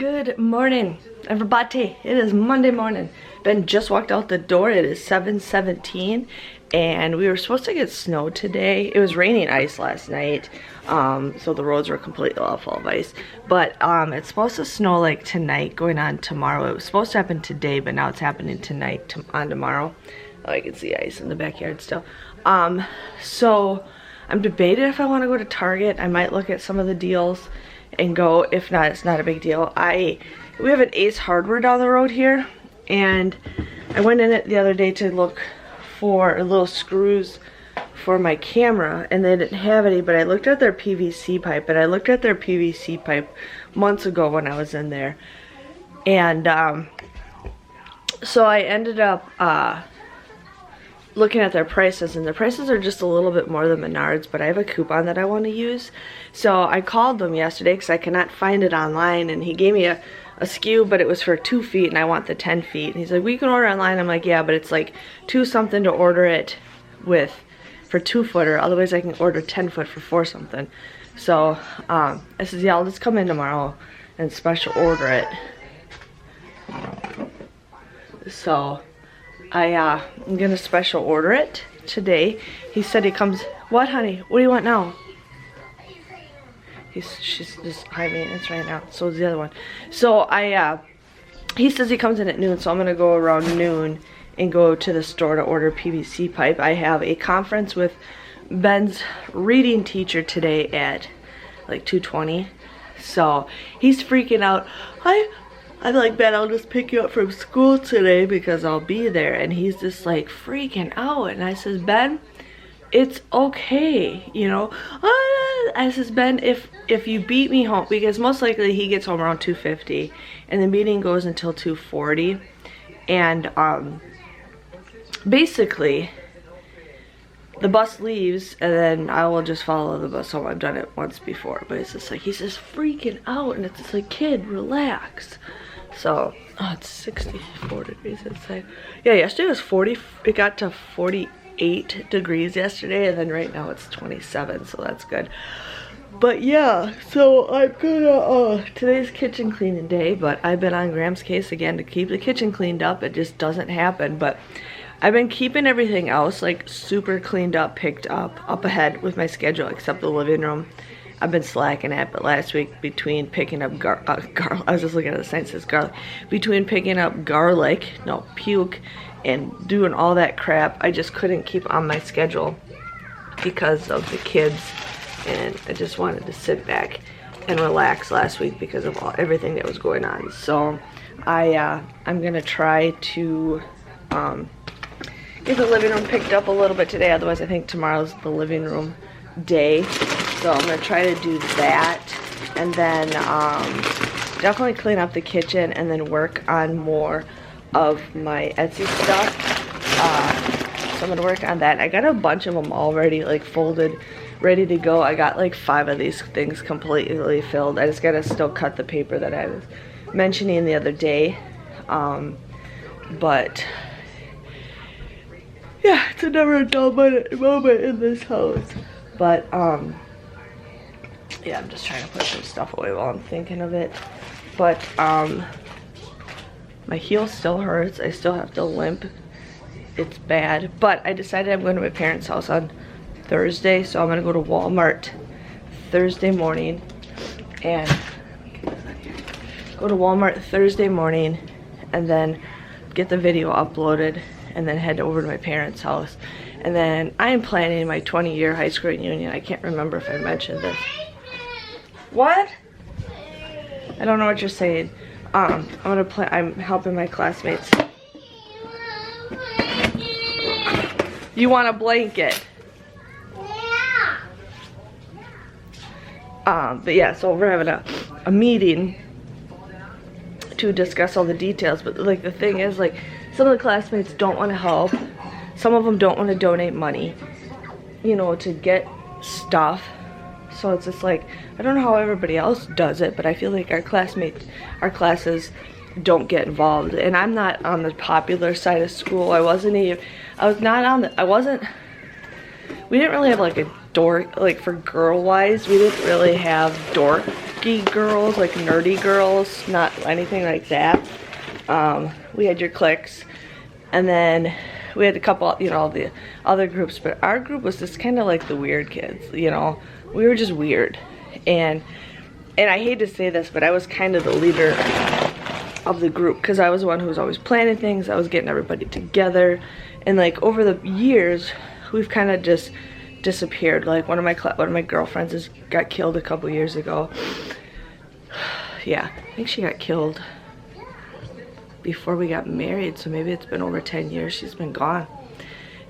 Good morning, everybody. It is Monday morning. Ben just walked out the door. It is 7:17 and we were supposed to get snow today. It was raining ice last night, so the roads were completely all full of ice. But it's supposed to snow like tonight, going on tomorrow. It was supposed to happen today, but now it's happening tonight on tomorrow. Oh, I can see ice in the backyard still. So I'm debating if I want to go to Target. I might look at some of the deals and go. If not, it's not a big deal. We have an Ace Hardware down the road here, and I went in it the other day to look for little screws for my camera, and they didn't have any, but I looked at their PVC pipe, and I looked at their PVC pipe months ago when I was in there, and so I ended up looking at their prices, and the prices are just a little bit more than Menards, but I have a coupon that I want to use. So I called them yesterday because I cannot find it online, and he gave me a SKU, but it was for 2 feet and I want the 10 feet. And he's like, we can order online. I'm like, yeah, but it's like 2 something to order it with for 2 footer, otherwise I can order 10 foot for 4 something. So I said, yeah, I'll just come in tomorrow and special order it. So I'm gonna special order it today. He said he comes. What, honey? What do you want now? She's just high maintenance right now. So is the other one. So he says he comes in at noon, so I'm gonna go around noon and go to the store to order PVC pipe. I have a conference with Ben's reading teacher today at like 2:20. So he's freaking out. I'm like, Ben, I'll just pick you up from school today because I'll be there. And he's just like freaking out. And I says, Ben, it's okay, you know. I says, Ben, if you beat me home, because most likely he gets home around 2:50 and the meeting goes until 2:40. And basically the bus leaves and then I will just follow the bus home. I've done it once before, but it's just like, he's just freaking out, and it's just like, kid, relax. So, oh, it's 64 degrees outside. Yeah, yesterday was 40, it got to 48 degrees yesterday, and then right now it's 27, so that's good. But yeah, so I'm gonna, today's kitchen cleaning day, but I've been on Graham's case again to keep the kitchen cleaned up. It just doesn't happen, but I've been keeping everything else like super cleaned up, picked up ahead with my schedule, except the living room. I've been slacking at, but last week between picking up I was just looking at the sign, it says garlic. Between picking up puke, and doing all that crap, I just couldn't keep on my schedule because of the kids, and I just wanted to sit back and relax last week because of everything that was going on. So I'm gonna try to get the living room picked up a little bit today, otherwise I think tomorrow's the living room day. So I'm gonna try to do that, and then definitely clean up the kitchen, and then work on more of my Etsy stuff. So I'm gonna work on that. I got a bunch of them already like folded, ready to go. I got like 5 of these things completely filled. I just gotta still cut the paper that I was mentioning the other day. But yeah, it's never a dull moment in this house. But yeah, I'm just trying to put some stuff away while I'm thinking of it. But my heel still hurts. I still have to limp. It's bad. But I decided I'm going to my parents' house on Thursday, so I'm going to go to Walmart Thursday morning and then get the video uploaded, and then head over to my parents' house. And then I am planning my 20-year high school reunion. I can't remember if I mentioned this. What? I don't know what you're saying. I'm helping my classmates. You want a blanket? But yeah, so we're having a meeting to discuss all the details. But like the thing is, like, some of the classmates don't want to help. Some of them don't want to donate money, you know, to get stuff. So it's just like, I don't know how everybody else does it, but I feel like our classes don't get involved. And I'm not on the popular side of school. We didn't really have like a dork, like for girl wise, we didn't really have dorky girls, like nerdy girls, not anything like that. We had your cliques, and then we had a couple, you know, the other groups, but our group was just kind of like the weird kids, you know. We were just weird, and I hate to say this, but I was kind of the leader of the group because I was the one who was always planning things. I was getting everybody together, and like over the years we've kind of just disappeared. Like one of my girlfriends got killed a couple years ago. Yeah, I think she got killed before we got married, so maybe it's been over 10 years she's been gone.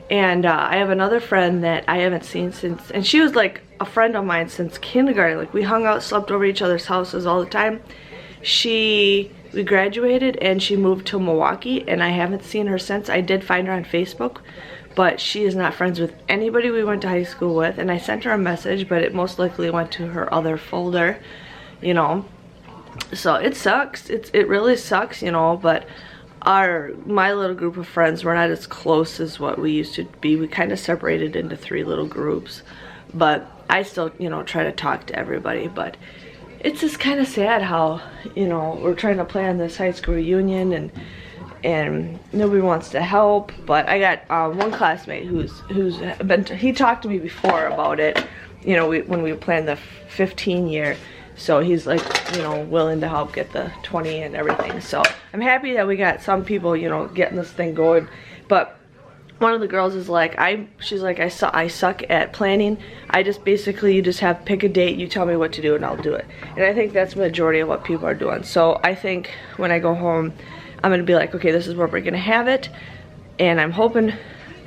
And I have another friend that I haven't seen since, and she was like a friend of mine since kindergarten. Like we hung out, slept over each other's houses all the time. We graduated and she moved to Milwaukee, and I haven't seen her since. I did find her on Facebook, but she is not friends with anybody we went to high school with, and I sent her a message, but it most likely went to her other folder, you know. So it sucks. It really sucks, you know, but my little group of friends, we're not as close as what we used to be. We kind of separated into 3 little groups, but I still, you know, try to talk to everybody. But it's just kind of sad how, you know, we're trying to plan this high school reunion and nobody wants to help. But I got one classmate he talked to me before about it, you know, when we planned the 15 year. So he's like, you know, willing to help get the 20 and everything. So I'm happy that we got some people, you know, getting this thing going. But one of the girls is like, she's like, I suck at planning. I just basically, you just have pick a date, you tell me what to do and I'll do it. And I think that's the majority of what people are doing. So I think when I go home, I'm gonna be like, okay, this is where we're gonna have it. And I'm hoping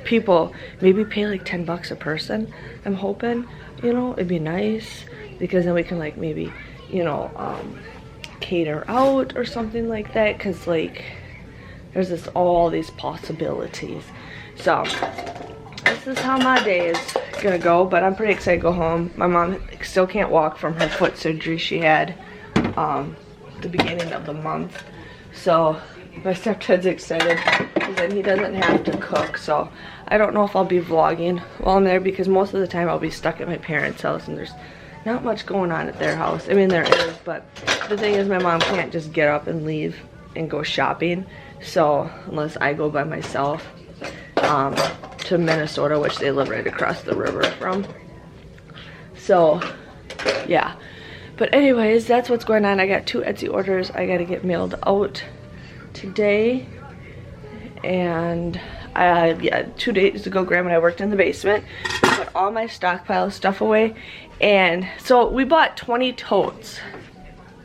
people maybe pay like 10 bucks a person. I'm hoping, you know, it'd be nice, because then we can like maybe, you know, cater out or something like that, because like there's all these possibilities. So this is how my day is gonna go, but I'm pretty excited to go home. My mom still can't walk from her foot surgery she had the beginning of the month, so my stepdad's excited because then he doesn't have to cook. So I don't know if I'll be vlogging while I'm there, because most of the time I'll be stuck at my parents' house and there's not much going on at their house. I mean, there is, but the thing is my mom can't just get up and leave and go shopping. So unless I go by myself to Minnesota, which they live right across the river from. So yeah, but anyways, that's what's going on. I got 2 Etsy orders I gotta get mailed out today, and yeah, 2 days ago Graham and I worked in the basement. We put all my stockpile stuff away, and so we bought 20 totes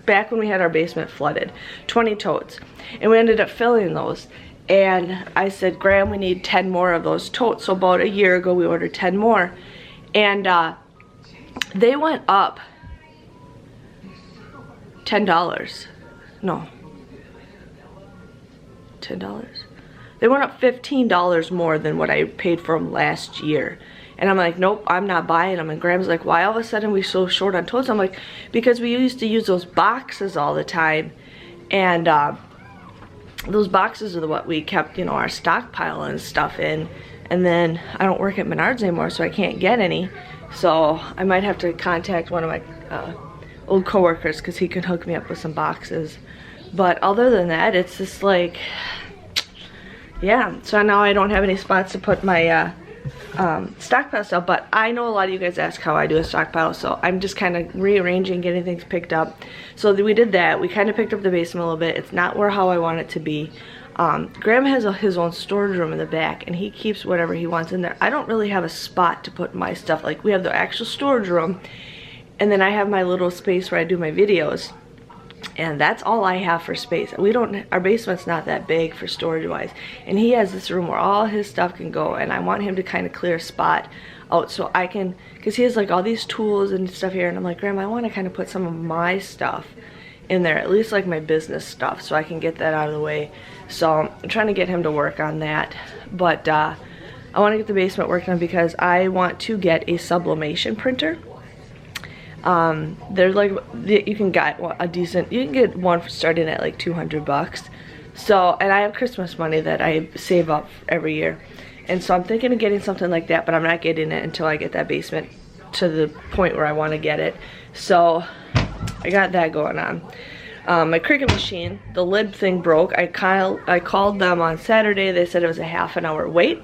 back when we had our basement flooded. 20 totes, and we ended up filling those. And I said, Graham, we need 10 more of those totes. So about a year ago we ordered 10 more, and they went up $10. No, $10. They went up $15 more than what I paid for them last year. And I'm like, nope, I'm not buying them. And Graham's like, why all of a sudden we so short on totes? I'm like, because we used to use those boxes all the time, and those boxes are what we kept, you know, our stockpile and stuff in. And then I don't work at Menards anymore, so I can't get any. So I might have to contact one of my old coworkers, because he can hook me up with some boxes. But other than that, it's just like, yeah. So now I don't have any spots to put my stockpile stuff. But I know a lot of you guys ask how I do a stockpile, so I'm just kind of rearranging, getting things picked up. So we did that. We kind of picked up the basement a little bit. It's not how I want it to be. Graham has his own storage room in the back, and he keeps whatever he wants in there. I don't really have a spot to put my stuff. Like, we have the actual storage room, and then I have my little space where I do my videos. And that's all I have for space. Our basement's not that big for storage wise. And he has this room where all his stuff can go, and I want him to kind of clear a spot out so I can, because he has like all these tools and stuff here, and I'm like, Graham, I want to kind of put some of my stuff in there, at least like my business stuff, so I can get that out of the way. So I'm trying to get him to work on that. But I want to get the basement worked on because I want to get a sublimation printer. There's like, you can get you can get one starting at like 200 bucks. So, and I have Christmas money that I save up every year, and so I'm thinking of getting something like that, but I'm not getting it until I get that basement to the point where I want to get it. So I got that going on. My Cricut machine, the lid thing broke. I called them on Saturday. They said it was a half an hour wait.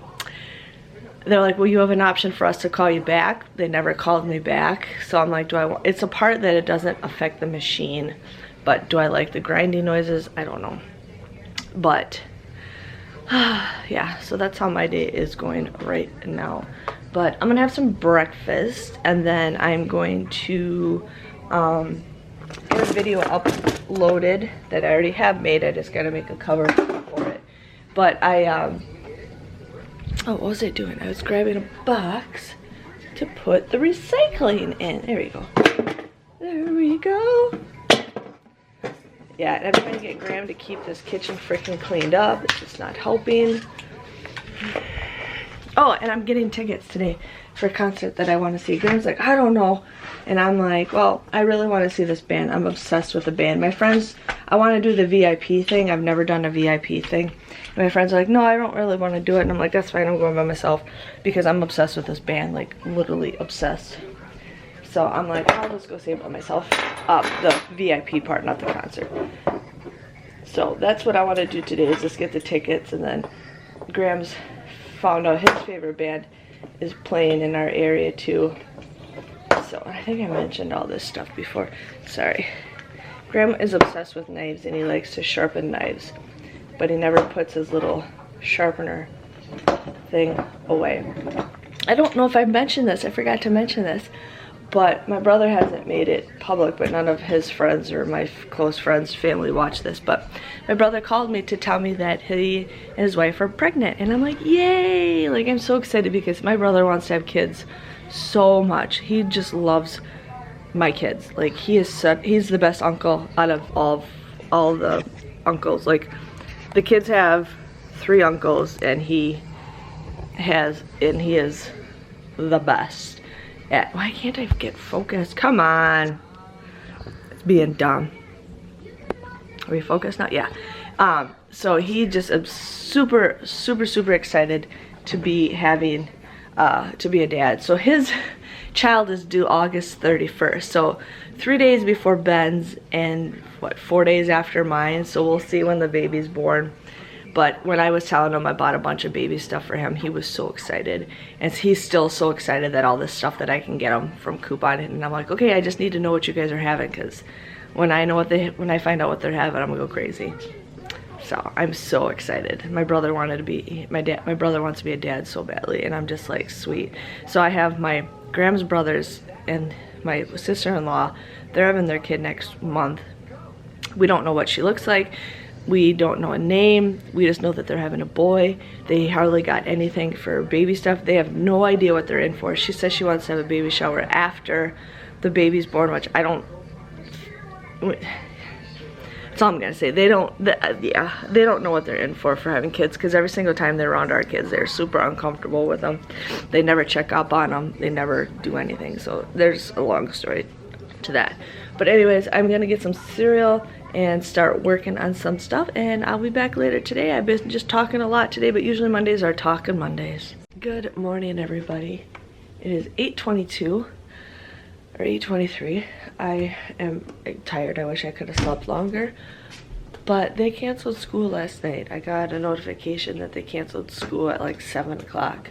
They're like, well, you have an option for us to call you back. They never called me back. So I'm like, it's a part that it doesn't affect the machine, but do I like the grinding noises? I don't know. But yeah, so that's how my day is going right now. But I'm gonna have some breakfast, and then I'm going to get a video uploaded that I already have made. I just gotta make a cover for it. But oh, what was I doing? I was grabbing a box to put the recycling in. There we go. There we go. Yeah, and I'm trying to get Graham to keep this kitchen freaking cleaned up. It's just not helping. Oh, and I'm getting tickets today for a concert that I want to see. Graham's like, I don't know. And I'm like, well, I really want to see this band. I'm obsessed with the band. My friends, I want to do the VIP thing. I've never done a VIP thing. And my friends are like, no, I don't really want to do it. And I'm like, that's fine. I'm going by myself because I'm obsessed with this band. Like, literally obsessed. So I'm like, I'll just go see it by myself. The VIP part, not the concert. So that's what I want to do today, is just get the tickets. And then Graham's found out his favorite band is playing in our area too. So I think I mentioned all this stuff before. Sorry. Graham is obsessed with knives, and he likes to sharpen knives, but he never puts his little sharpener thing away. I don't know if I mentioned this. I forgot to mention this. But my brother hasn't made it public, but none of his friends or my close friends' family watch this. But my brother called me to tell me that he and his wife are pregnant. And I'm like, yay! Like, I'm so excited because my brother wants to have kids so much. He just loves my kids. Like, he's the best uncle out of all the uncles. Like, the kids have 3 uncles, and he is the best. Yeah, why can't I get focused? Come on. It's being dumb. Are we focused now? Yeah. So he just is super, super, super excited to be having, to be a dad. So his child is due August 31st. So 3 days before Ben's and, what, 4 days after mine. So we'll see when the baby's born. But when I was telling him I bought a bunch of baby stuff for him, he was so excited. And he's still so excited that all this stuff that I can get him from Coupon. And I'm like, okay, I just need to know what you guys are having, because when I find out what they're having, I'm gonna go crazy. So I'm so excited. My brother wanted to be my brother wants to be a dad so badly, and I'm just like, sweet. So I have my Graham's brothers and my sister-in-law. They're having their kid next month. We don't know what she looks like. We don't know a name. We just know that they're having a boy. They hardly got anything for baby stuff. They have no idea what they're in for. She says she wants to have a baby shower after the baby's born, which I don't. That's all I'm gonna say. They don't know what they're in for having kids, because every single time they're around our kids, they're super uncomfortable with them. They never check up on them. They never do anything. So there's a long story to that. But anyways, I'm gonna get some cereal and start working on some stuff, and I'll be back later today. I've been just talking a lot today, but usually Mondays are talking Mondays. Good morning, everybody. It is 8:22 or 8:23. I am tired. I wish I could have slept longer, but they canceled school last night. I got a notification that they canceled school at like 7 o'clock,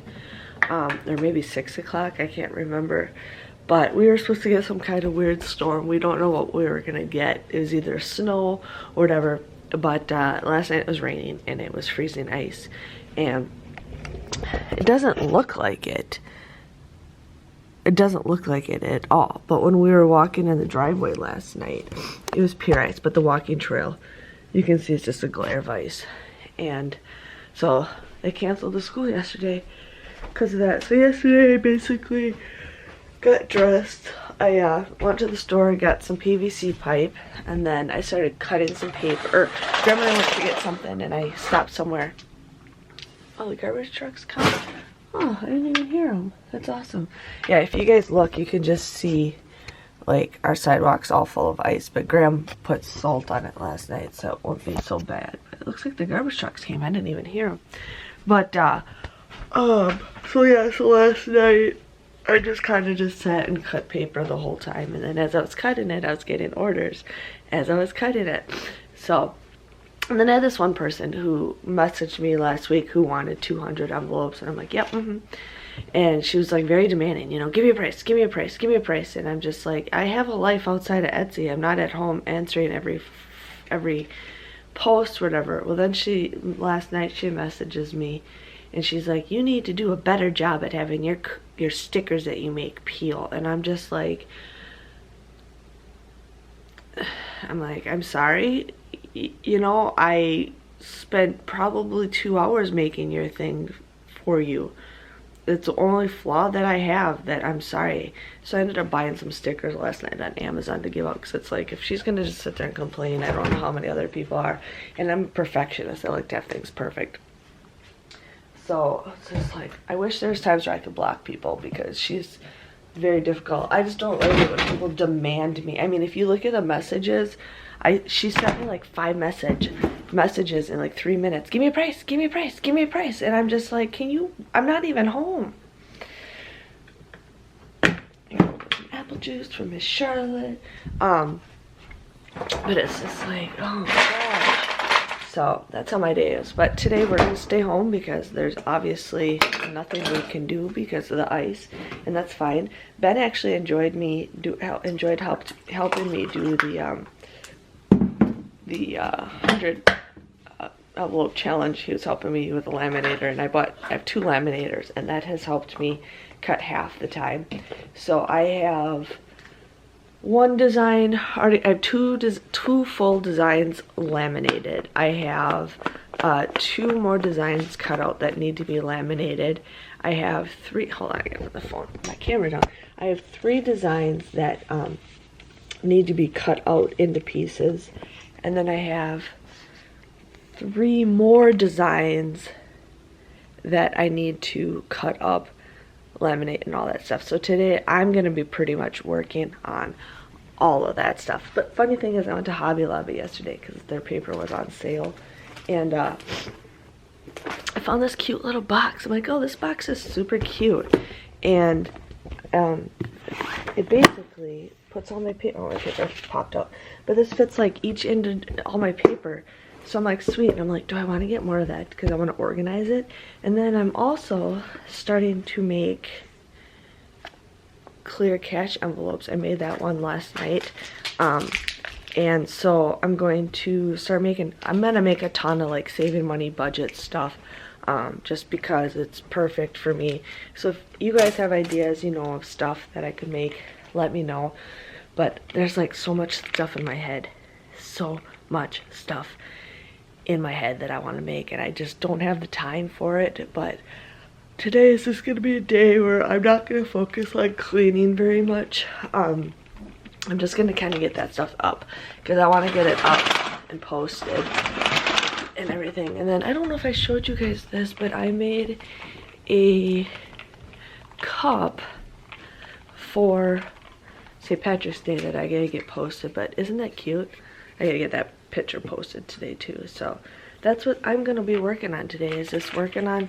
or maybe 6 o'clock. I can't remember. But we were supposed to get some kind of weird storm. We don't know what we were gonna get. It was either snow or whatever. But last night it was raining and it was freezing ice. And it doesn't look like it. It doesn't look like it at all. But when we were walking in the driveway last night, it was pure ice. But the walking trail, you can see it's just a glare of ice. And so they canceled the school yesterday because of that. So yesterday I basically got dressed. I went to the store and got some PVC pipe, and then I started cutting some paper. Grandma and I went to get something, and I stopped somewhere. Oh, the garbage truck's coming. Oh, I didn't even hear them. That's awesome. Yeah, if you guys look, you can just see like our sidewalk's all full of ice, but Graham put salt on it last night, so it won't be so bad. But it looks like the garbage trucks came. I didn't even hear them. But so yeah, so last night I just kind of just sat and cut paper the whole time, and then as I was cutting it, I was getting orders as I was cutting it. So, and then I had this one person who messaged me last week who wanted 200 envelopes, and I'm like, yep, and she was like very demanding, you know, give me a price, give me a price, give me a price, and I'm just like, I have a life outside of Etsy. I'm not at home answering every post, whatever. Well, then last night she messages me, and she's like, you need to do a better job at having your stickers that you make peel. And I'm just like, I'm sorry, you know, I spent probably 2 hours making your thing for you. It's the only flaw that I have, that I'm sorry. So I ended up buying some stickers last night on Amazon to give out, because it's like, if she's gonna just sit there and complain, I don't know how many other people are. And I'm a perfectionist. I like to have things perfect. So it's just like, I wish there was times where I could block people, because she's very difficult. I just don't like it when people demand me. I mean, if you look at the messages, she sent me like 5 messages in like 3 minutes. Give me a price, give me a price, give me a price. And I'm just like, I'm not even home. Apple juice from Miss Charlotte. But it's just like, oh my gosh. So that's how my day is. But today we're gonna stay home because there's obviously nothing we can do because of the ice, and that's fine. Ben actually enjoyed helping me do the 100 envelope challenge. He was helping me with the laminator, and I have 2 laminators, and that has helped me cut half the time. So I have one design already. I have two full designs laminated. I have 2 more designs cut out that need to be laminated. I have 3, hold on, I got the phone, my camera down. I have 3 designs that need to be cut out into pieces, and then I have 3 more designs that I need to cut up, laminate, and all that stuff. So today I'm gonna be pretty much working on all of that stuff. But funny thing is, I went to Hobby Lobby yesterday because their paper was on sale, and I found this cute little box. I'm like, oh, this box is super cute, and it basically puts all my paper. Oh, my paper popped out, but this fits like each into all my paper. So I'm like, sweet. And I'm like, do I want to get more of that because I want to organize it? And then I'm also starting to make clear cash envelopes. I made that one last night, and so I'm going to start making, I'm gonna make a ton of like saving money budget stuff, just because it's perfect for me. So if you guys have ideas, you know, of stuff that I could make, let me know. But there's like so much stuff in my head, so much stuff in my head that I want to make, and I just don't have the time for it. But today is just gonna be a day where I'm not gonna focus on cleaning very much. I'm just gonna kind of get that stuff up because I want to get it up and posted and everything. And then I don't know if I showed you guys this, but I made a cup for St. Patrick's Day that I gotta get posted. But isn't that cute? I gotta get that picture posted today too. So that's what I'm gonna be working on today, is just working on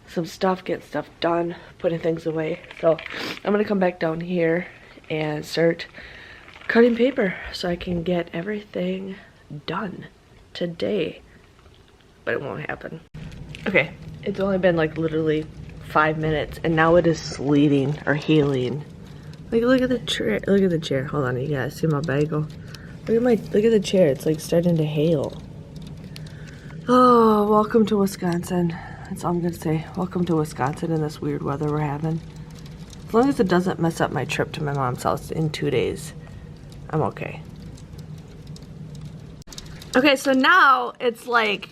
some stuff, getting stuff done, putting things away. So I'm gonna come back down here and start cutting paper so I can get everything done today. But it won't happen. Okay, it's only been like literally 5 minutes, and now it is sleeting or hailing. Like, look at the chair. Look at the chair. Hold on, you guys see my bagel? Look at the chair. It's like starting to hail. Oh, welcome to Wisconsin. That's all I'm gonna say. Welcome to Wisconsin in this weird weather we're having. As long as it doesn't mess up my trip to my mom's house in 2 days, I'm okay. Okay, so now it's like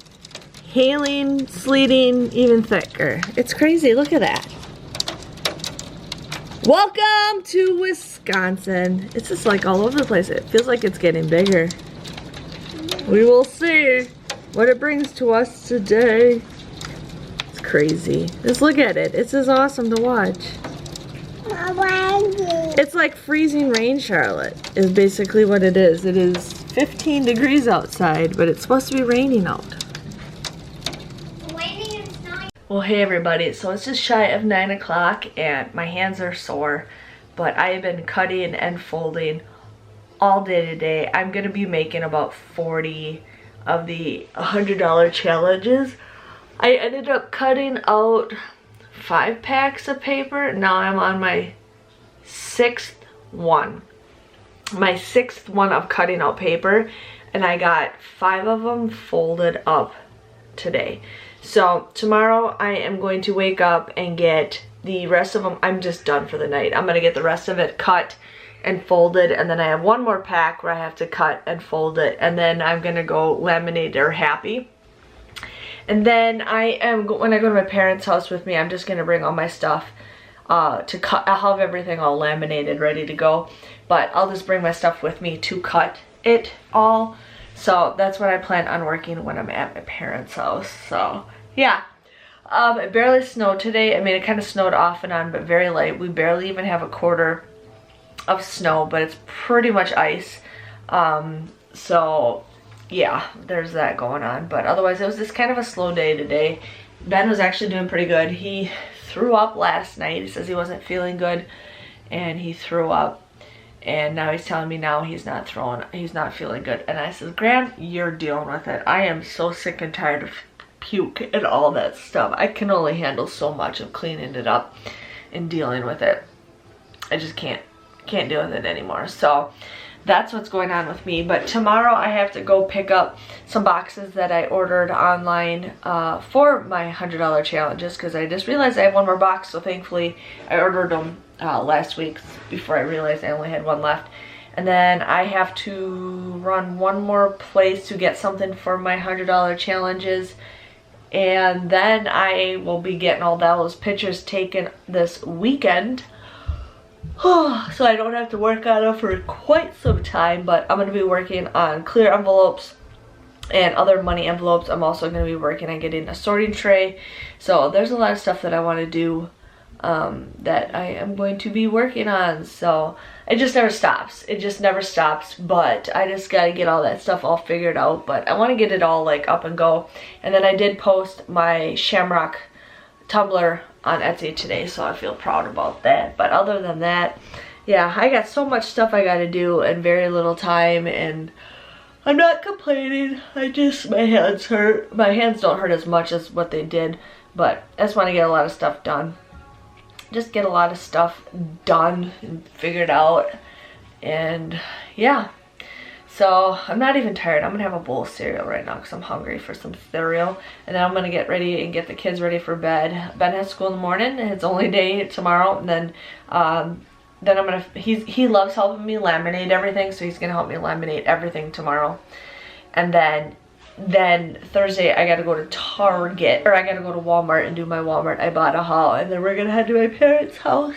hailing, sleeting, even thicker. It's crazy. Look at that. Welcome to Wisconsin. It's just like all over the place. It feels like it's getting bigger. We will see what it brings to us today. It's crazy. Just look at it. It's just awesome to watch. It's like freezing rain, Charlotte, is basically what it is. It is 15 degrees outside, but it's supposed to be raining out. Well, hey everybody, so it's just shy of 9 o'clock and my hands are sore, but I have been cutting and folding all day today. I'm gonna be making about 40 of the $100 challenges. I ended up cutting out 5 packs of paper. Now I'm on my 6th one. My 6th one of cutting out paper, and I got 5 of them folded up today. So tomorrow I am going to wake up and get the rest of them. I'm just done for the night. I'm gonna get the rest of it cut and folded, and then I have one more pack where I have to cut and fold it, and then I'm gonna go laminate or happy. And then when I go to my parents' house with me, I'm just gonna bring all my stuff to cut. I'll have everything all laminated, ready to go, but I'll just bring my stuff with me to cut it all. So that's what I plan on working when I'm at my parents' house. So yeah, it barely snowed today. I mean, it kind of snowed off and on, but very light. We barely even have a quarter of snow, but it's pretty much ice. So yeah, there's that going on. But otherwise, it was just kind of a slow day today. Ben was actually doing pretty good. He threw up last night. He says he wasn't feeling good, and he threw up. And now he's telling me now he's not feeling good. And I said, Gran, you're dealing with it. I am so sick and tired of puke and all that stuff. I can only handle so much of cleaning it up and dealing with it. I just can't deal with it anymore. So that's what's going on with me. But tomorrow I have to go pick up some boxes that I ordered online for my $100 challenges, because I just realized I have one more box. So thankfully I ordered them last week before I realized I only had one left. And then I have to run one more place to get something for my $100 challenges, and then I will be getting all those pictures taken this weekend. So I don't have to work on them for quite some time, but I'm going to be working on clear envelopes and other money envelopes. I'm also going to be working on getting a sorting tray. So there's a lot of stuff that I want to do that I am going to be working on. So it just never stops. It just never stops, but I just got to get all that stuff all figured out. But I want to get it all like up and go. And then I did post my Shamrock tumbler on Etsy today, so I feel proud about that. But other than that, yeah, I got so much stuff I got to do and very little time, and I'm not complaining. My hands hurt. My hands don't hurt as much as what they did, but I just want to get a lot of stuff done. Just get a lot of stuff done and figured out, and yeah. So I'm not even tired. I'm gonna have a bowl of cereal right now because I'm hungry for some cereal, and then I'm gonna get ready and get the kids ready for bed. Ben has school in the morning, and it's only day tomorrow, and then I'm gonna, he loves helping me laminate everything, so he's gonna help me laminate everything tomorrow. And then Thursday I gotta go to Target, or I gotta go to Walmart and do my Walmart Ibotta haul, and then we're gonna head to my parents' house.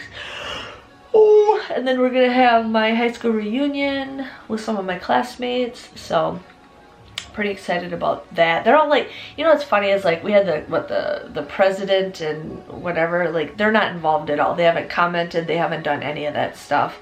Oh, and then we're gonna have my high school reunion with some of my classmates, so pretty excited about that. They're all like, you know what's funny is, like, we had the president and whatever, like, they're not involved at all. They haven't commented, they haven't done any of that stuff,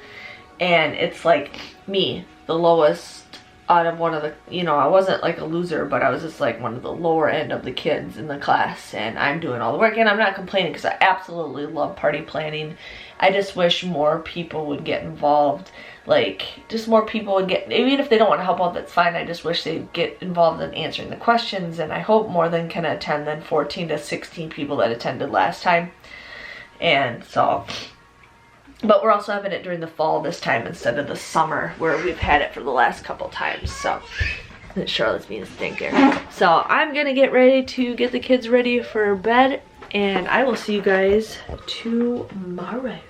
and it's like me, the lowest out of one of the, you know, I wasn't like a loser, but I was just like one of the lower end of the kids in the class, and I'm doing all the work, and I'm not complaining because I absolutely love party planning. I just wish more people would get involved, like, just more people would get, even if they don't want to help out, that's fine. I just wish they'd get involved in answering the questions, and I hope more than 14 to 16 people that attended last time. And so, but we're also having it during the fall this time instead of the summer where we've had it for the last couple times. So Charlotte's being a stinker. So I'm gonna get ready to get the kids ready for bed, and I will see you guys tomorrow.